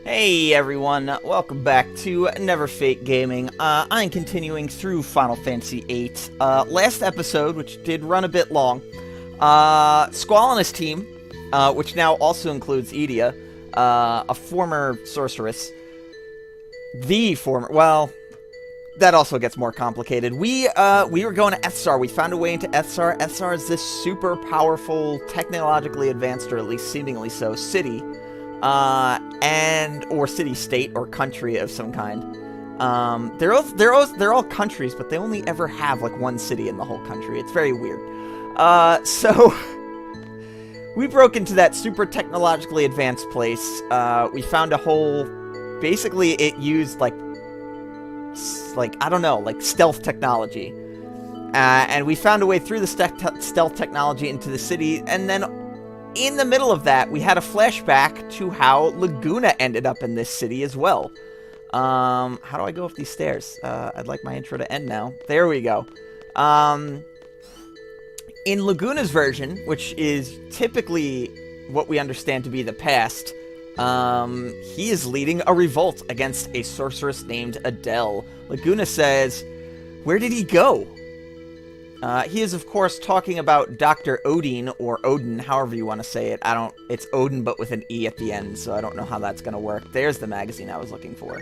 Hey everyone, welcome back to Neverfate Gaming. I'm continuing through Final Fantasy VIII. Last episode, which did run a bit long, Squall and his team, which now also includes Edea, a former sorceress, well, that also gets more complicated. We were going to Esthar. We found a way into Esthar. Esthar is this super powerful, technologically advanced, or at least seemingly so, city. Or city-state or country of some kind. They're all countries, but they only ever have like one city in the whole country. It's very weird. So we broke into that super technologically advanced place. We found a whole. Basically, it used like I don't know, like stealth technology. And we found a way through the stealth technology into the city, and then in the middle of that, we had a flashback to how Laguna ended up in this city as well. How do I go up these stairs? I'd like my intro to end now. There we go. In Laguna's version, which is typically what we understand to be the past, he is leading a revolt against a sorceress named Adele. Laguna says, where did he go? He is, of course, talking about Dr. Odin, or Odin, however you want to say it. It's Odin, but with an E at the end, so I don't know how that's going to work. There's the magazine I was looking for.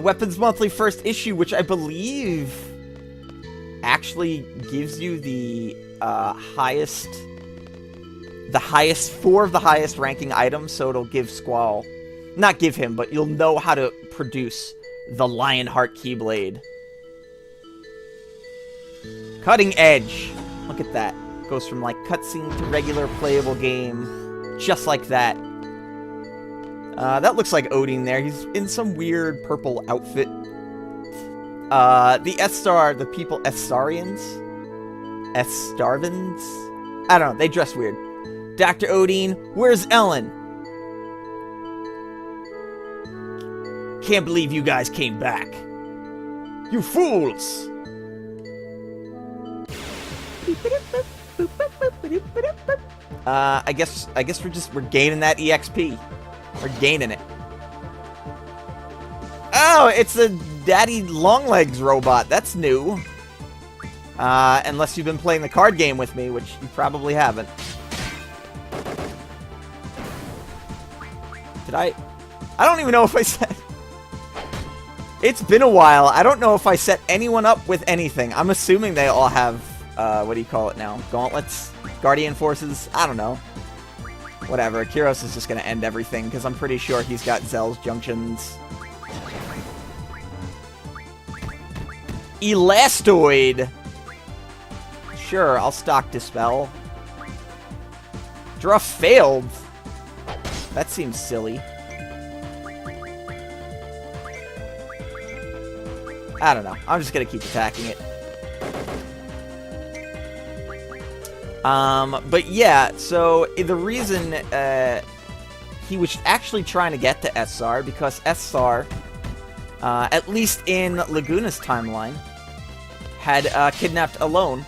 Weapons Monthly first issue, which I believe actually gives you the highest 4 of the highest ranking items, so it'll give Squall, not give him, but you'll know how to produce the Lionheart Keyblade. Cutting edge. Look at that. Goes from like cutscene to regular playable game. Just like that. That looks like Odin there. He's in some weird purple outfit. The Esthar, the people, Estharians? Estarvans? I don't know, they dress weird. Dr. Odin, where's Ellone? Can't believe you guys came back. You fools! I guess we're gaining that EXP. We're gaining it. Oh, it's the Daddy Longlegs robot. That's new. Unless you've been playing the card game with me, which you probably haven't. Did I don't even know if I said. It's been a while. I don't know if I set anyone up with anything. I'm assuming they all have what do you call it now? Gauntlets? Guardian Forces? I don't know. Whatever. Kiros is just going to end everything, because I'm pretty sure he's got Zell's Junctions. Elastoid! Sure, I'll stock Dispel. Draw failed! That seems silly. I don't know. I'm just going to keep attacking it. But yeah, so the reason he was actually trying to get to Esthar, because Esthar, at least in Laguna's timeline, had kidnapped Ellone,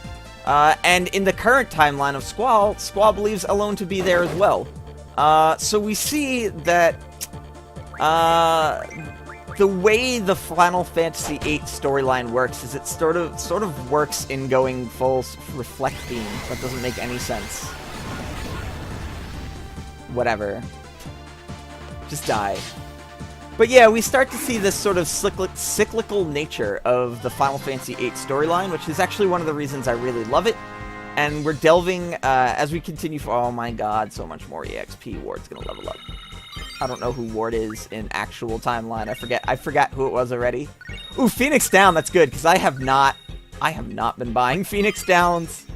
and in the current timeline of Squall believes Ellone to be there as well. So we see that the way the Final Fantasy VIII storyline works is it sort of works in going full reflect theme. That doesn't make any sense. Whatever. Just die. But yeah, we start to see this sort of cyclical nature of the Final Fantasy VIII storyline, which is actually one of the reasons I really love it. And we're delving, as we continue for, oh my god, so much more EXP. Ward's gonna level up. I don't know who Ward is in actual timeline. I forgot who it was already. Ooh, Phoenix Down, that's good, because I have not been buying Phoenix Downs.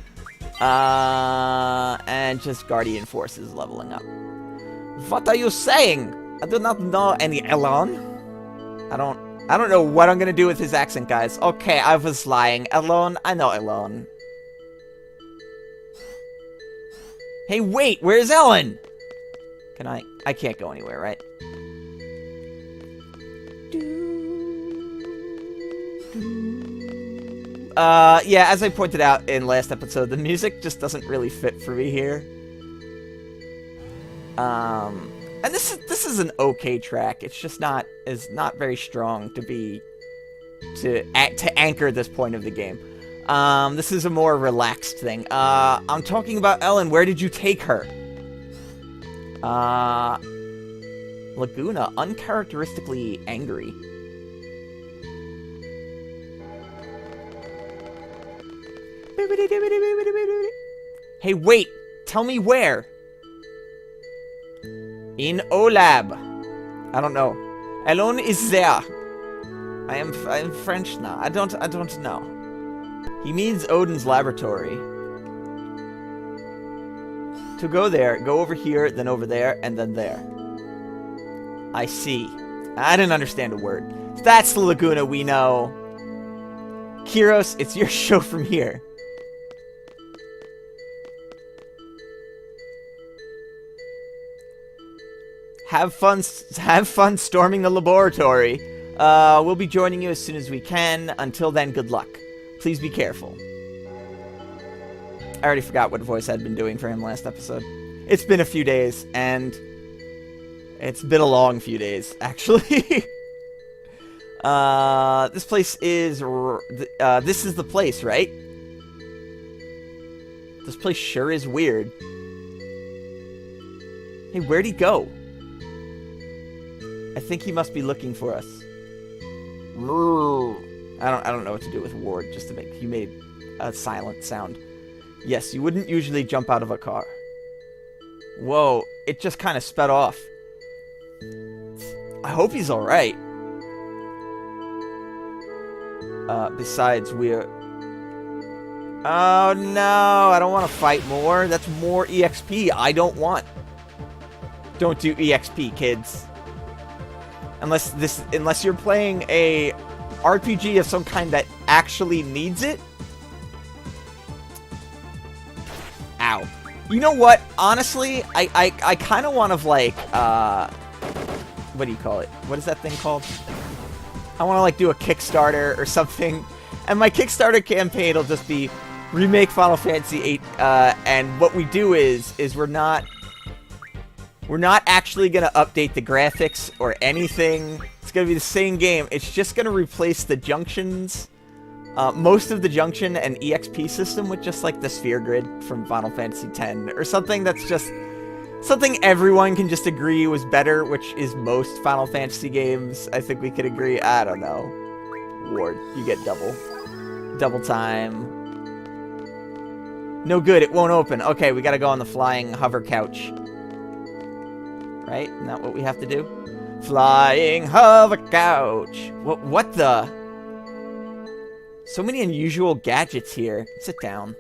And just Guardian Forces leveling up. What are you saying? I do not know any Ellone. I don't know what I'm gonna do with his accent, guys. Okay, I was lying. Ellone, I know Ellone. Hey, wait, where's Ellone? Can I can't go anywhere, right? Yeah, as I pointed out in last episode, the music just doesn't really fit for me here. And this is an okay track. It's just not very strong to anchor this point of the game. This is a more relaxed thing. I'm talking about Ellone. Where did you take her? Laguna, uncharacteristically angry. Hey, wait! Tell me where! In Olab. I don't know. Ellone is there. I am French now. I don't know. He means Odin's laboratory. To go there, go over here, then over there, and then there. I see. I didn't understand a word. That's the Laguna we know. Kiros, it's your show from here. Have fun storming the laboratory. We'll be joining you as soon as we can. Until then, good luck. Please be careful. I already forgot what voice I'd been doing for him last episode. It's been a few days, and it's been a long few days, actually. This place is... this is the place, right? This place sure is weird. Hey, where'd he go? I think he must be looking for us. I don't know what to do with Ward, just to make... He made a silent sound. Yes, you wouldn't usually jump out of a car. Whoa, it just kind of sped off. I hope he's alright. Besides, we're... Oh no, I don't want to fight more. That's more EXP I don't want. Don't do EXP, kids. Unless you're playing a RPG of some kind that actually needs it. Ow. You know what? Honestly, I kind of want to, like, what do you call it? What is that thing called? I want to, like, do a Kickstarter or something. And my Kickstarter campaign will just be remake Final Fantasy VIII. And what we do is we're not actually going to update the graphics or anything. It's going to be the same game. It's just going to replace the junctions, most of the junction and EXP system with just like the sphere grid from Final Fantasy X or something that's just something everyone can just agree was better, which is most Final Fantasy games. I think we could agree. I don't know. Ward, you get double time. No good, it won't open. Okay, we got to go on the flying hover couch. Right? Isn't that what we have to do? Flying hover couch. What the? So many unusual gadgets here. Sit down.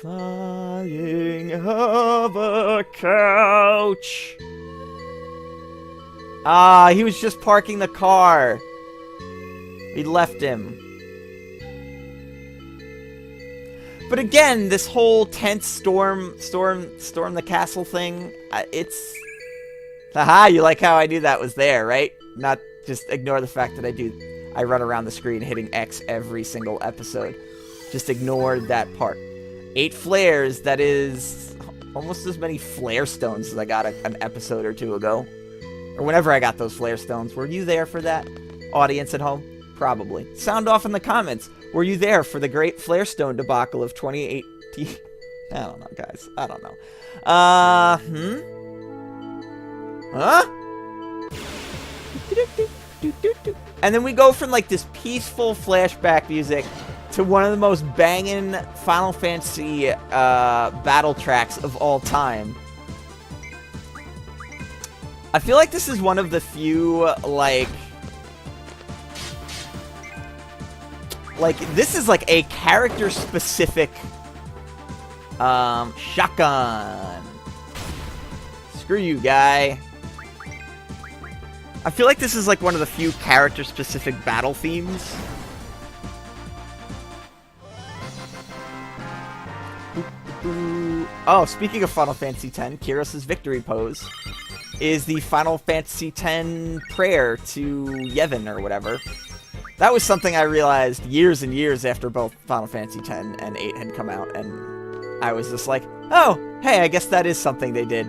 Flying hover couch. Ah, he was just parking the car. We left him. But again, this whole tense storm the castle thing, it's... Haha, you like how I knew that was there, right? Not just ignore the fact that I run around the screen hitting X every single episode. Just ignore that part. 8 flares, that is almost as many flare stones as I got an episode or 2 ago. Or whenever I got those flare stones. Were you there for that? Audience at home? Probably. Sound off in the comments. Were you there for the great flare stone debacle of 2018? I don't know, guys. I don't know. Huh? And then we go from like this peaceful flashback music to one of the most banging Final Fantasy battle tracks of all time. I feel like this is one of the few, like, this is like a character-specific shotgun. Screw you, guy. I feel like this is like one of the few character-specific battle themes. Oh, speaking of Final Fantasy X, Kiros' victory pose is the Final Fantasy X prayer to Yevon or whatever. That was something I realized years and years after both Final Fantasy X and VIII had come out, and I was just like, oh, hey, I guess that is something they did.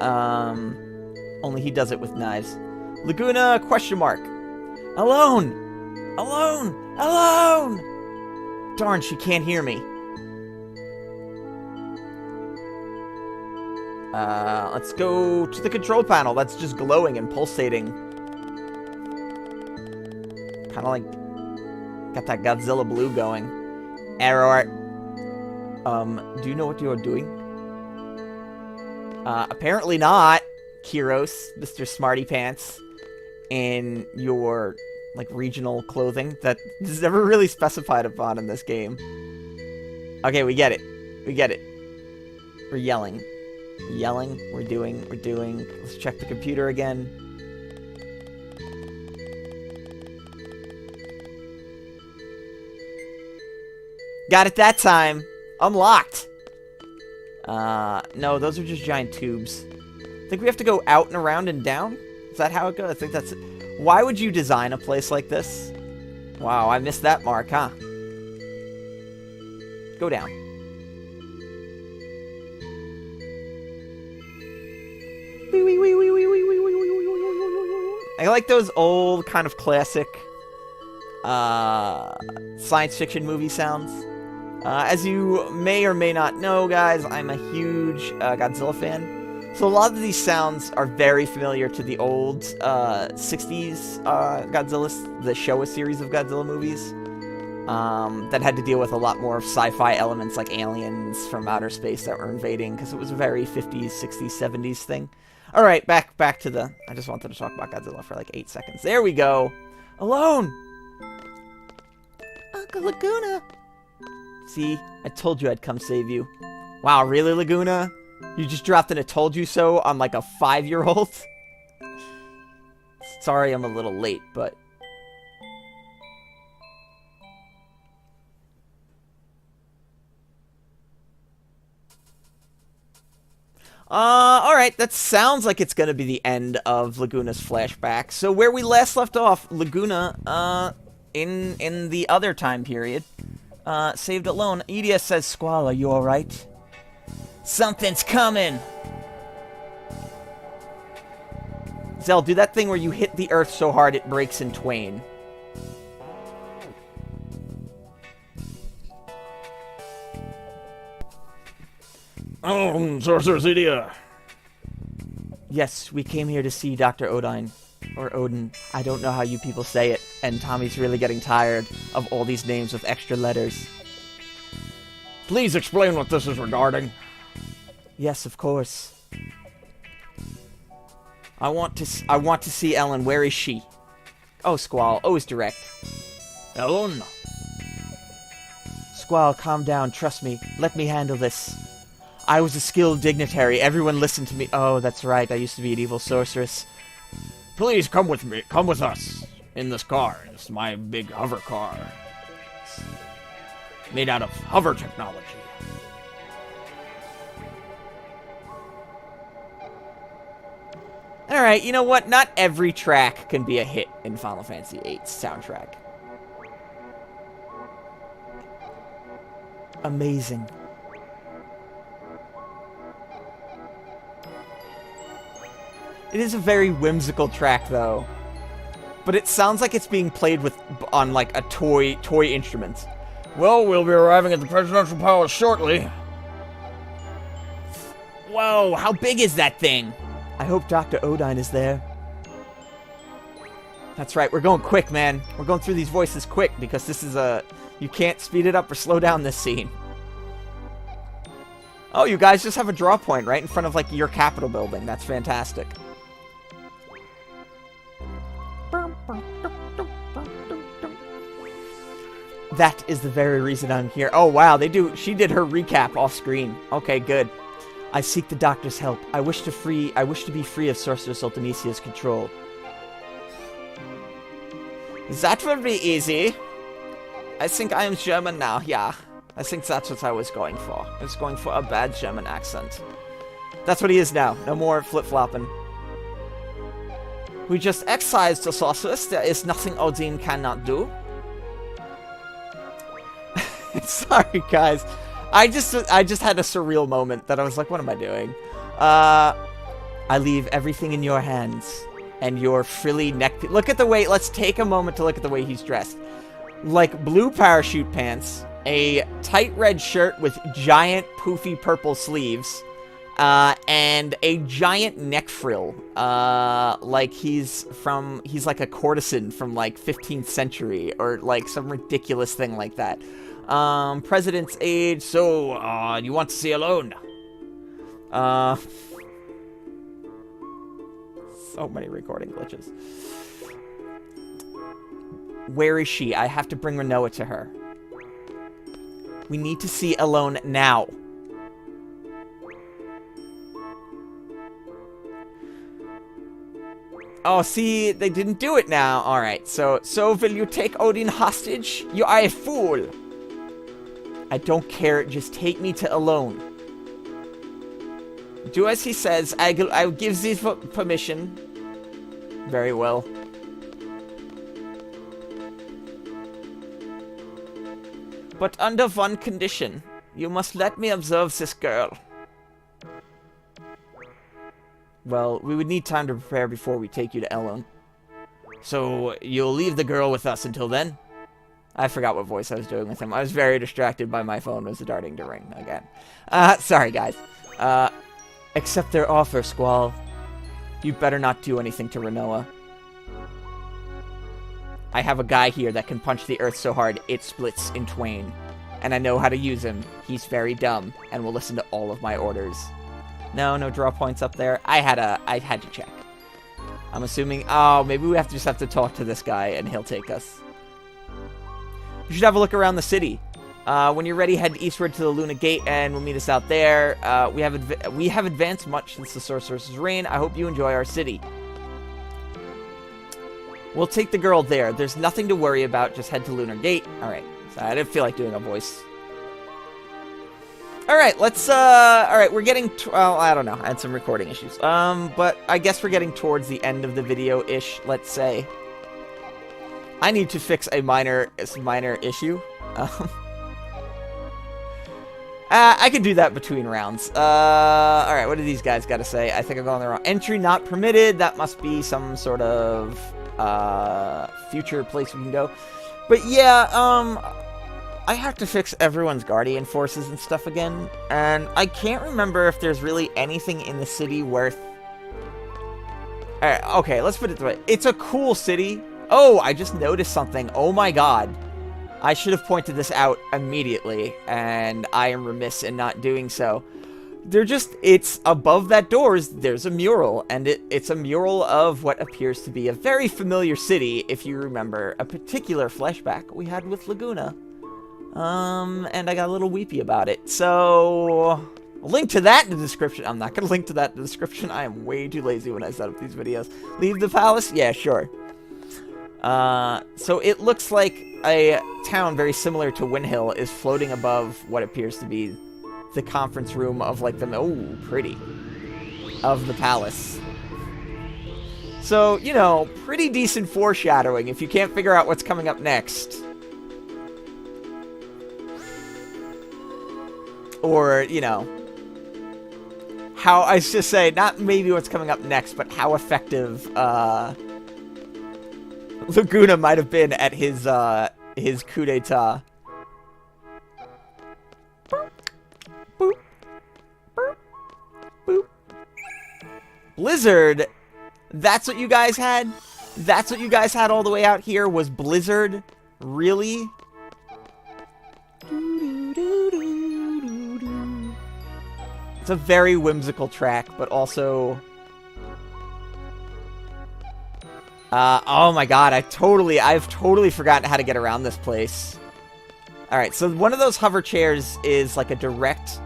Only he does it with knives. Laguna, question mark. Ellone! Ellone! Ellone! Darn, she can't hear me. Let's go to the control panel. That's just glowing and pulsating. Kind of like... got that Godzilla blue going. Error. Do you know what you are doing? Apparently not. Kiros, Mr. Smarty Pants, in your, like, regional clothing that is never really specified upon in this game. Okay, we get it. We get it. We're yelling. We're yelling. We're doing. Let's check the computer again. Got it that time. Unlocked. No, those are just giant tubes. I think we have to go out and around and down? Is that how it goes? I think that's it. Why would you design a place like this? Wow, I missed that mark, huh? Go down. I like those old, kind of classic, science fiction movie sounds. As you may or may not know, guys, I'm a huge Godzilla fan. So a lot of these sounds are very familiar to the old 60s Godzilla, the Showa series of Godzilla movies that had to deal with a lot more sci-fi elements like aliens from outer space that were invading, because it was a very 50s, 60s, 70s thing. All right, back to the... I just wanted to talk about Godzilla for like 8 seconds. There we go. Ellone! Uncle Laguna! See? I told you I'd come save you. Wow, really, Laguna? You just dropped in a told you so on like a 5-year-old? Sorry I'm a little late, but... alright, that sounds like it's gonna be the end of Laguna's flashback. So where we last left off, Laguna, in the other time period, saved Ellone. Edea says, Squall, are you alright? Something's coming! Zell, do that thing where you hit the earth so hard it breaks in twain. Oh, Sorceress Edea. Yes, we came here to see Dr. Odine. Or Odin. I don't know how you people say it. And Tommy's really getting tired of all these names with extra letters. Please explain what this is regarding. Yes, of course. I want to see Ellone. Where is she? Oh, Squall. Always direct. Ellone. Squall, calm down. Trust me. Let me handle this. I was a skilled dignitary. Everyone listened to me. Oh, that's right. I used to be an evil sorceress. Please come with me. Come with us. In this car. It's my big hover car. It's made out of hover technology. Alright, you know what? Not every track can be a hit in Final Fantasy VIII's soundtrack. Amazing. It is a very whimsical track, though. But it sounds like it's being played on, like, a toy instrument. Well, we'll be arriving at the Presidential Palace shortly. Whoa, how big is that thing? I hope Dr. Odine is there. That's right, we're going quick, man. We're going through these voices quick, because this is a... You can't speed it up or slow down this scene. Oh, you guys just have a draw point right in front of, like, your Capitol building. That's fantastic. That is the very reason I'm here. Oh, wow, she did her recap off screen. Okay, good. I seek the doctor's help. I wish to be free of Sorceress Ultimecia's control. That will be easy. I think I am German now, yeah. I think that's what I was going for. I was going for a bad German accent. That's what he is now. No more flip-flopping. We just excised the sorceress. There is nothing Odin cannot do. Sorry, guys. I just had a surreal moment that I was like, what am I doing? I leave everything in your hands. And your frilly neck... Look at the way... Let's take a moment to look at the way he's dressed. Like blue parachute pants, a tight red shirt with giant poofy purple sleeves, and a giant neck frill. Like he's like a courtesan from like 15th century or like some ridiculous thing like that. President's age. So, you want to see Ellone? So many recording glitches. Where is she? I have to bring Renoa to her. We need to see Ellone now. Oh, see, they didn't do it now. Alright, so will you take Odin hostage? You are a fool. I don't care, just take me to Ellone. Do as he says, I give thee permission. Very well. But under one condition. You must let me observe this girl. Well, we would need time to prepare before we take you to Ellone. So, you'll leave the girl with us until then? I forgot what voice I was doing with him. I was very distracted by my phone was starting to ring again. Sorry, guys. Accept their offer, Squall. You better not do anything to Renoa. I have a guy here that can punch the earth so hard it splits in twain. And I know how to use him. He's very dumb and will listen to all of my orders. No draw points up there. I had to check. I'm assuming... Oh, maybe we just have to talk to this guy and he'll take us. You should have a look around the city. When you're ready, head eastward to the Luna Gate, and we'll meet us out there. We have advanced much since the Sorceress's reign. I hope you enjoy our city. We'll take the girl there. There's nothing to worry about. Just head to Lunar Gate. Alright. So I didn't feel like doing a voice. Alright, let's, alright, we're getting, well, I don't know. I had some recording issues. But I guess we're getting towards the end of the video-ish, let's say. I need to fix a minor issue. I can do that between rounds. Alright, what do these guys gotta say? I think I'm going the wrong... Entry not permitted. That must be some sort of, future place we can go. But yeah, I have to fix everyone's guardian forces and stuff again. And I can't remember if there's really anything in the city worth... Alright, okay, let's put it this way. It's a cool city. Oh, I just noticed something. Oh my god. I should have pointed this out immediately, and I am remiss in not doing so. It's above that doors, there's a mural, and it's a mural of what appears to be a very familiar city, if you remember a particular flashback we had with Laguna. And I got a little weepy about it, so... I'll link to that in the description. I'm not going to link to that in the description. I am way too lazy when I set up these videos. Leave the palace? Yeah, sure. So it looks like a town very similar to Windhill is floating above what appears to be the conference room of like the... Oh, pretty. Of the palace. So, you know, pretty decent foreshadowing if you can't figure out what's coming up next. Or, you know... How, I should say, not maybe what's coming up next, but how effective, Laguna might have been at his coup d'etat. Boop, boop, boop, boop. Blizzard? That's what you guys had? That's what you guys had all the way out here, was Blizzard? Really? It's a very whimsical track, but also... oh my god, I've totally forgotten how to get around this place. Alright, so one of those hover chairs is like a direct...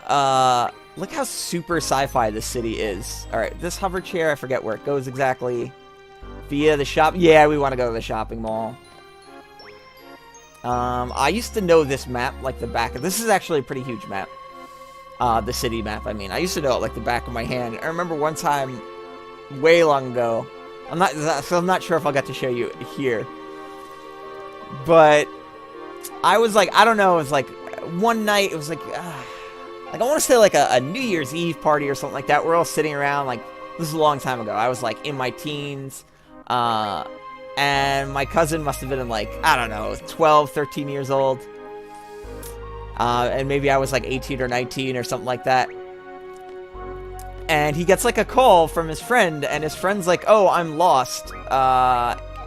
look how super sci-fi this city is. Alright, this hover chair, I forget where it goes exactly. Via the shop... Yeah, we want to go to the shopping mall. I used to know this map like the back of... This is actually a pretty huge map. The city map, I mean. I used to know it like the back of my hand. I remember one time, way long ago... I'm not sure if I'll get to show you here. But I was like, I don't know, it was like one night, it was like like, I want to say, like, a New Year's Eve party or something like that. We're all sitting around, like, this is a long time ago. I was, like, in my teens, and my cousin must have been in, like, I don't know, 12, 13 years old. And maybe I was, like, 18 or 19 or something like that. And he gets, like, a call from his friend, and his friend's like, oh, I'm lost,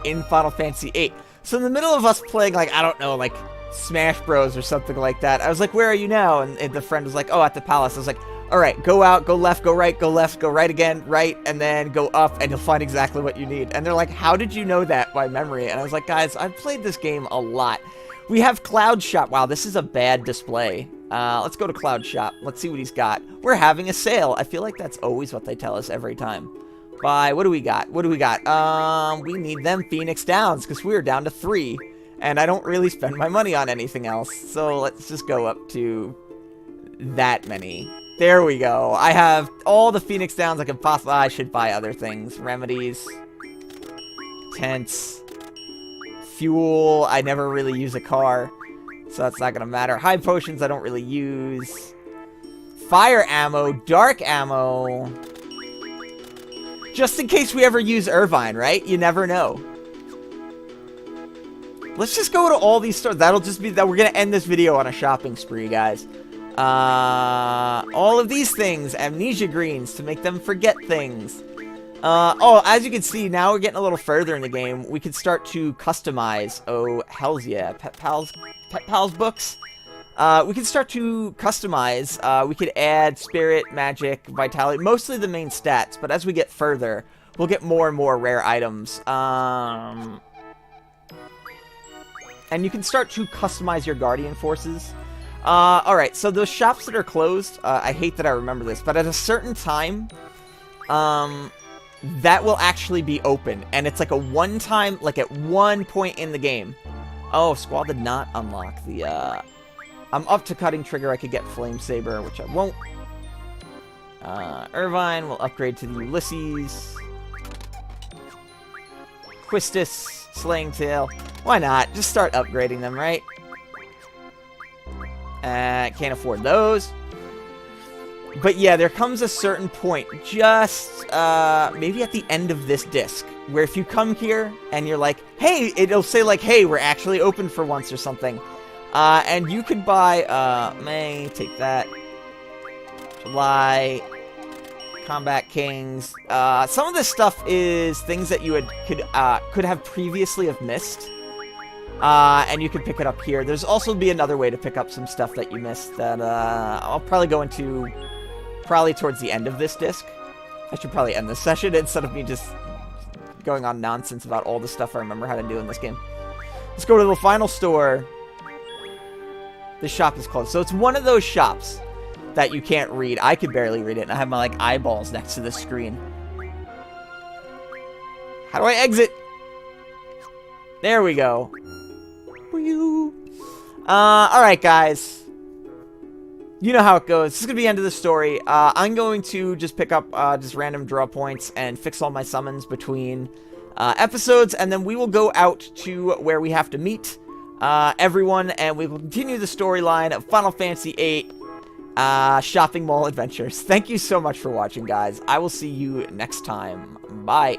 in Final Fantasy VIII. So in the middle of us playing, like, I don't know, like, Smash Bros or something like that, I was like, where are you now? And the friend was like, oh, at the palace. I was like, all right, go out, go left, go right, go left, go right again, right, and then go up, and you'll find exactly what you need. And they're like, how did you know that by memory? And I was like, guys, I've played this game a lot. We have Cloud Shop. Wow, this is a bad display. Let's go to Cloud Shop. Let's see what he's got. We're having a sale. I feel like that's always what they tell us every time. Buy, what do we got? What do we got? We need them Phoenix Downs, because we're down to 3. And I don't really spend my money on anything else. So let's just go up to that many. There we go. I have all the Phoenix Downs I can possibly... I should buy other things. Remedies. Tents. Fuel. I never really use a car. So that's not going to matter. High potions I don't really use. Fire ammo. Dark ammo. Just in case we ever use Irvine, right? You never know. Let's just go to all these stores. That'll just be that. We're going to end this video on a shopping spree, guys. All of these things. Amnesia greens to make them forget things. Oh, as you can see, now we're getting a little further in the game. We can start to customize. Oh, hells yeah. Pet Pals books. We can start to customize. We could add spirit, magic, vitality. Mostly the main stats, but as we get further, we'll get more and more rare items. And you can start to customize your Guardian Forces. Alright, so those shops that are closed, I hate that I remember this, but at a certain time, that will actually be open. And it's like a one-time, like at one point in the game. Oh, Squall did not unlock the, I'm up to Cutting Trigger. I could get Flame Saber, which I won't. Irvine will upgrade to the Ulysses. Quistis, Slaying Tail. Why not? Just start upgrading them, right? Can't afford those. But yeah, there comes a certain point, just maybe at the end of this disc, where if you come here and you're like, hey, it'll say like, hey, we're actually open for once or something. And you could buy, May, take that. July, Combat Kings. Some of this stuff is things that you could have previously have missed. And you can pick it up here. There's also be another way to pick up some stuff that you missed that, I'll probably go into probably towards the end of this disc. I should probably end this session instead of me just going on nonsense about all the stuff I remember how to do in this game. Let's go to the final store. This shop is closed. So it's one of those shops that you can't read. I could barely read it, and I have my, like, eyeballs next to the screen. How do I exit? There we go. Alright, guys. You know how it goes. This is going to be the end of the story. I'm going to just pick up just random draw points and fix all my summons between episodes, and then we will go out to where we have to meet everyone, and we will continue the storyline of Final Fantasy VIII Shopping Mall Adventures. Thank you so much for watching, guys. I will see you next time. Bye.